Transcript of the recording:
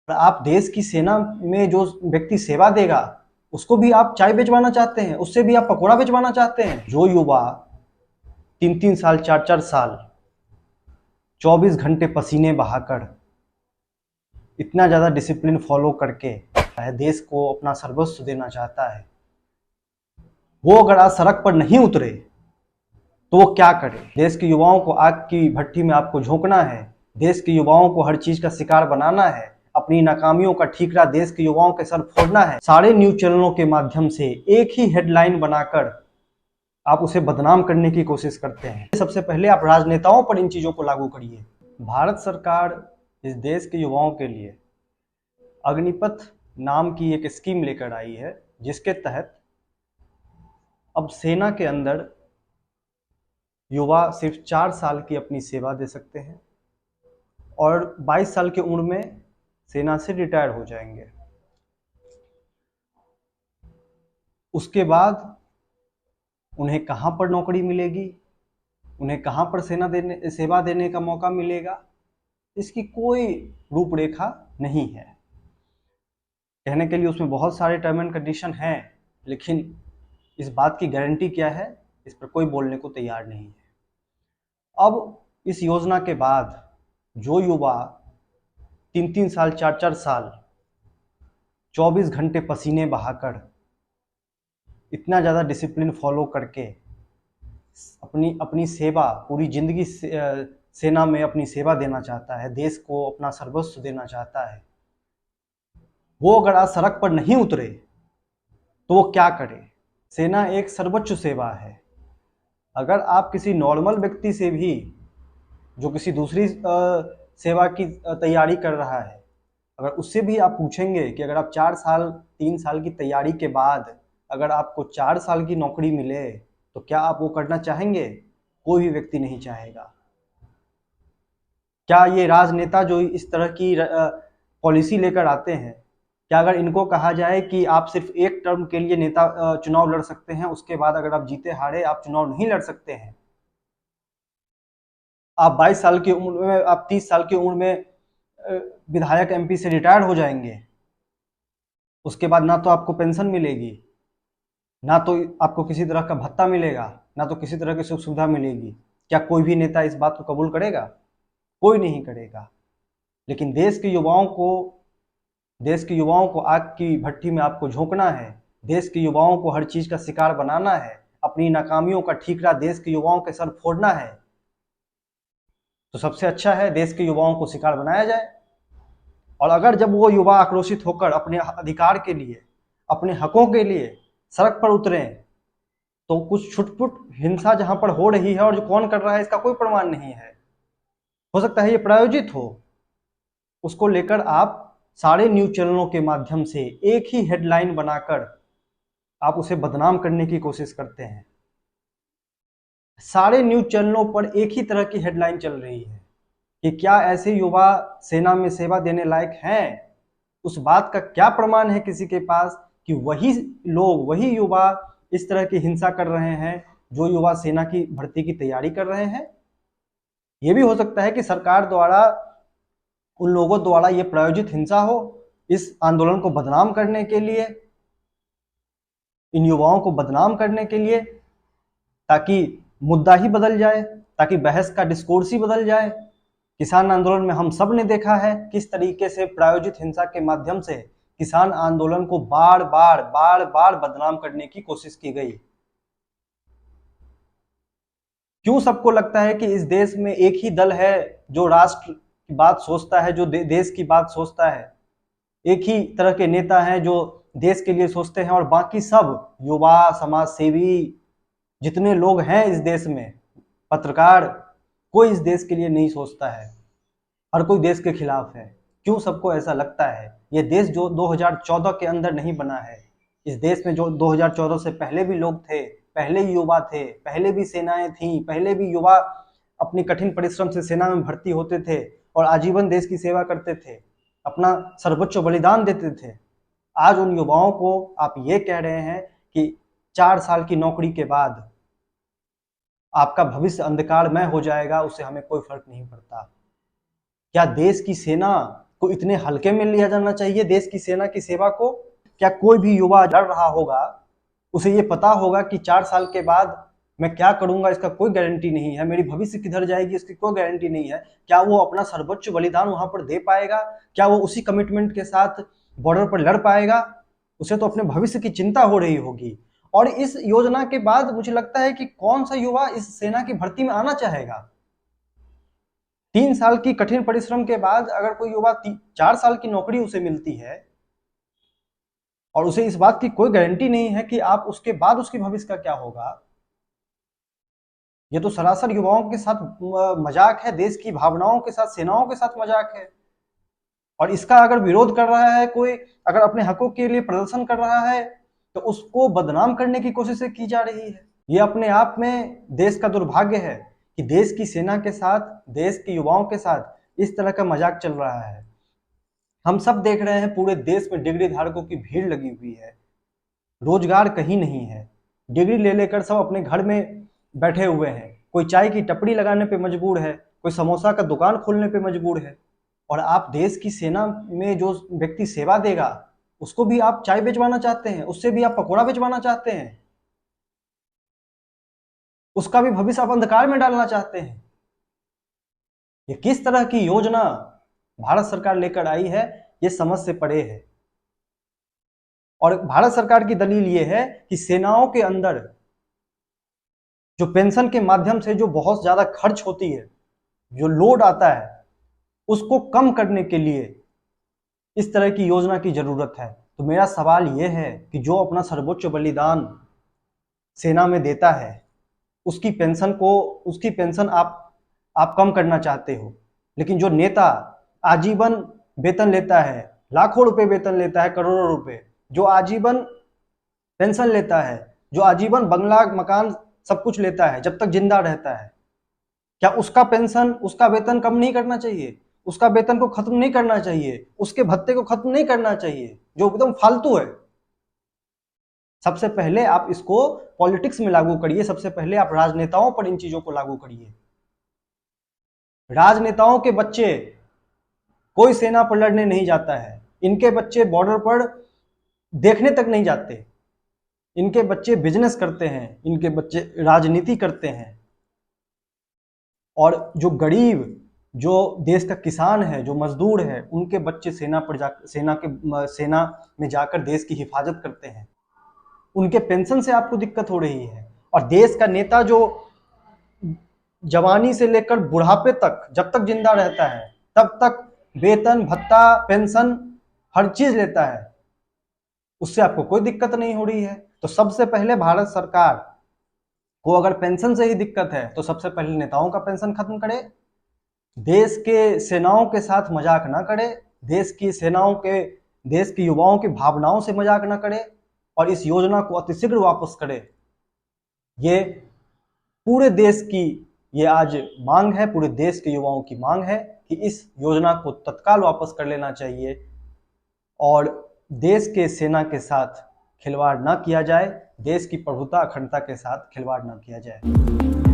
और आप देश की सेना में जो व्यक्ति सेवा देगा उसको भी आप चाय बेचवाना चाहते हैं, उससे भी आप पकौड़ा बेचवाना चाहते हैं। जो युवा 3-3 साल 4-4 साल 24 घंटे पसीने बहाकर इतना ज़्यादा डिसिप्लिन फॉलो करके देश को अपना सर्वस्व देना चाहता है, वो अगर आज सड़क पर नहीं उतरे तो वो क्या करे? देश के युवाओं को आग की भट्टी में आपको झोंकना है, देश के युवाओं को हर चीज का शिकार बनाना है, अपनी नाकामियों का ठीकरा देश के युवाओं के सर फोड़ना है। सारे न्यूज चैनलों के माध्यम से एक ही हेडलाइन बनाकर आप उसे बदनाम करने की कोशिश करते हैं। सबसे पहले आप राजनेताओं पर इन चीजों को लागू करिए। भारत सरकार इस देश के युवाओं के लिए अग्निपथ नाम की एक स्कीम लेकर आई है, जिसके तहत अब सेना के अंदर युवा सिर्फ 4 साल की अपनी सेवा दे सकते हैं और 22 साल की उम्र में सेना से रिटायर हो जाएंगे। उसके बाद उन्हें कहाँ पर नौकरी मिलेगी, उन्हें कहाँ पर सेवा देने का मौका मिलेगा, इसकी कोई रूपरेखा नहीं है। कहने के लिए उसमें बहुत सारे टर्म एंड कंडीशन हैं, लेकिन इस बात की गारंटी क्या है, इस पर कोई बोलने को तैयार नहीं है। अब इस योजना के बाद जो युवा 3-3 साल 4-4 साल 24 घंटे पसीने बहाकर इतना ज़्यादा डिसिप्लिन फॉलो करके अपनी सेवा पूरी जिंदगी सेना में अपनी सेवा देना चाहता है, देश को अपना सर्वस्व देना चाहता है, वो अगर आज सड़क पर नहीं उतरे तो वो क्या करे? सेना एक सर्वोच्च सेवा है। अगर आप किसी नॉर्मल व्यक्ति से भी जो किसी दूसरी सेवा की तैयारी कर रहा है, अगर उससे भी आप पूछेंगे कि अगर आप 4 साल 3 साल की तैयारी के बाद अगर आपको 4 साल की नौकरी मिले तो क्या आप वो करना चाहेंगे? कोई भी व्यक्ति नहीं चाहेगा। क्या ये राजनेता जो इस तरह की पॉलिसी लेकर आते हैं, क्या अगर इनको कहा जाए कि आप सिर्फ एक टर्म के लिए नेता चुनाव लड़ सकते हैं, उसके बाद अगर आप जीते हारे आप चुनाव नहीं लड़ सकते हैं, आप 22 साल की उम्र में, आप 30 साल की उम्र में विधायक एमपी से रिटायर हो जाएंगे, उसके बाद ना तो आपको पेंशन मिलेगी, ना तो आपको किसी तरह का भत्ता मिलेगा, ना तो किसी तरह की सुख सुविधा मिलेगी। क्या कोई भी नेता इस बात को कबूल करेगा? कोई नहीं करेगा। लेकिन देश के युवाओं को आग की भट्टी में आपको झोंकना है, देश के युवाओं को हर चीज का शिकार बनाना है, अपनी नाकामियों का ठीकरा देश के युवाओं के सर फोड़ना है, तो सबसे अच्छा है देश के युवाओं को शिकार बनाया जाए। और अगर जब वो युवा आक्रोशित होकर अपने अधिकार के लिए, अपने हकों के लिए सड़क पर उतरे तो कुछ छुटपुट हिंसा जहां पर हो रही है और जो कौन कर रहा है इसका कोई प्रमाण नहीं है, हो सकता है ये प्रायोजित हो, उसको लेकर आप सारे न्यूज चैनलों के माध्यम से एक ही हेडलाइन बनाकर आप उसे बदनाम करने की कोशिश करते हैं। सारे न्यूज चैनलों पर एक ही तरह की हेडलाइन चल रही है कि क्या ऐसे युवा सेना में सेवा देने लायक हैं? उस बात का क्या प्रमाण है किसी के पास कि वही लोग, वही युवा इस तरह की हिंसा कर रहे हैं जो युवा सेना की भर्ती की तैयारी कर रहे हैं? यह भी हो सकता है कि सरकार द्वारा, उन लोगों द्वारा ये प्रायोजित हिंसा हो इस आंदोलन को बदनाम करने के लिए, इन युवाओं को बदनाम करने के लिए, ताकि मुद्दा ही बदल जाए, ताकि बहस का डिस्कोर्स ही बदल जाए। किसान आंदोलन में हम सब ने देखा है किस तरीके से प्रायोजित हिंसा के माध्यम से किसान आंदोलन को बार बार बदनाम करने की कोशिश की गई। क्यों सबको लगता है कि इस देश में एक ही दल है जो राष्ट्र की बात सोचता है, जो देश की बात सोचता है, एक ही तरह के नेता हैं जो देश के लिए सोचते हैं, और बाकी सब युवा, समाज सेवी, जितने लोग हैं इस देश में, पत्रकार, कोई इस देश के लिए नहीं सोचता है, हर कोई देश के खिलाफ है। क्यों सबको ऐसा लगता है? ये देश जो 2014 के अंदर नहीं बना है, इस देश में जो 2014 से पहले भी लोग थे, पहले ही युवा थे, पहले भी सेनाएं थीं, पहले भी युवा अपनी कठिन परिश्रम से सेना में भर्ती होते थे और आजीवन देश की सेवा करते थे, अपना सर्वोच्च बलिदान देते थे। आज उन युवाओं को आप ये कह रहे हैं कि 4 साल की नौकरी के बाद आपका भविष्य अंधकारमय हो जाएगा, उससे हमें कोई फर्क नहीं पड़ता। क्या देश की सेना को इतने हल्के में लिया जाना चाहिए देश की सेना की सेवा को? क्या कोई भी युवा लड़ रहा होगा, उसे ये पता होगा कि 4 साल के बाद मैं क्या करूंगा इसका कोई गारंटी नहीं है, मेरी भविष्य किधर जाएगी इसकी कोई गारंटी नहीं है। क्या वो अपना सर्वोच्च बलिदान वहां पर दे पाएगा? क्या वो उसी कमिटमेंट के साथ बॉर्डर पर लड़ पाएगा? उसे तो अपने भविष्य की चिंता हो रही होगी। और इस योजना के बाद मुझे लगता है कि कौन सा युवा इस सेना की भर्ती में आना चाहेगा? 3 साल की कठिन परिश्रम के बाद अगर कोई युवा 4 साल की नौकरी उसे मिलती है और उसे इस बात की कोई गारंटी नहीं है कि आप उसके बाद उसके भविष्य का क्या होगा, ये तो सरासर युवाओं के साथ मजाक है, देश की भावनाओं के साथ, सेनाओं के साथ मजाक है। और इसका अगर विरोध कर रहा है कोई, अगर अपने हकों के लिए प्रदर्शन कर रहा है, तो उसको बदनाम करने की कोशिशें की जा रही है। ये अपने आप में देश का दुर्भाग्य है कि देश की सेना के साथ, देश के युवाओं के साथ इस तरह का मजाक चल रहा है। हम सब देख रहे हैं पूरे देश में डिग्री धारकों की भीड़ लगी हुई है, रोजगार कहीं नहीं है, डिग्री ले लेकर सब अपने घर में बैठे हुए हैं। कोई चाय की टपरी लगाने पे मजबूर है, कोई समोसा का दुकान खोलने पे मजबूर है। और आप देश की सेना में जो व्यक्ति सेवा देगा उसको भी आप चाय बेचवाना चाहते हैं, उससे भी आप पकौड़ा बेचवाना चाहते हैं, उसका भी भविष्य आप अंधकार में डालना चाहते हैं। ये किस तरह की योजना भारत सरकार लेकर आई है, ये समझ से परे है। और भारत सरकार की दलील ये है कि सेनाओं के अंदर जो पेंशन के माध्यम से जो बहुत ज्यादा खर्च होती है, जो लोड आता है, उसको कम करने के लिए इस तरह की योजना की जरूरत है। तो मेरा सवाल यह है कि जो अपना सर्वोच्च बलिदान सेना में देता है उसकी पेंशन आप कम करना चाहते हो, लेकिन जो नेता आजीवन वेतन लेता है, लाखों रुपए वेतन लेता है, करोड़ों रुपए, जो आजीवन पेंशन लेता है, जो आजीवन बंगला मकान सब कुछ लेता है जब तक जिंदा रहता है, क्या उसका पेंशन, उसका वेतन कम नहीं करना चाहिए? उसका वेतन को खत्म नहीं करना चाहिए? उसके भत्ते को खत्म नहीं करना चाहिए जो एकदम फालतू है? सबसे पहले आप इसको पॉलिटिक्स में लागू करिए, सबसे पहले आप राजनेताओं पर इन चीजों को लागू करिए। राजनेताओं के बच्चे कोई सेना पर लड़ने नहीं जाता है, इनके बच्चे बॉर्डर पर देखने तक नहीं जाते, इनके बच्चे बिजनेस करते हैं, इनके बच्चे राजनीति करते हैं। और जो गरीब, जो देश का किसान है, जो मजदूर है, उनके बच्चे सेना में जाकर देश की हिफाजत करते हैं। उनके पेंशन से आपको दिक्कत हो रही है। और देश का नेता जो जवानी से लेकर बुढ़ापे तक जब तक जिंदा रहता है तब तक वेतन, भत्ता, पेंशन हर चीज लेता है, उससे आपको कोई दिक्कत नहीं हो रही है। तो सबसे पहले भारत सरकार को अगर पेंशन से ही दिक्कत है तो सबसे पहले नेताओं का पेंशन खत्म करे, देश के सेनाओं के साथ मजाक ना करे, देश की युवाओं की भावनाओं से मजाक ना करे, और इस योजना को अतिशीघ्र वापस करे। ये पूरे देश की ये आज मांग है, पूरे देश के युवाओं की मांग है कि इस योजना को तत्काल वापस कर लेना चाहिए और देश के सेना के साथ खिलवाड़ ना किया जाए, देश की प्रभुता अखंडता के साथ खिलवाड़ ना किया जाए।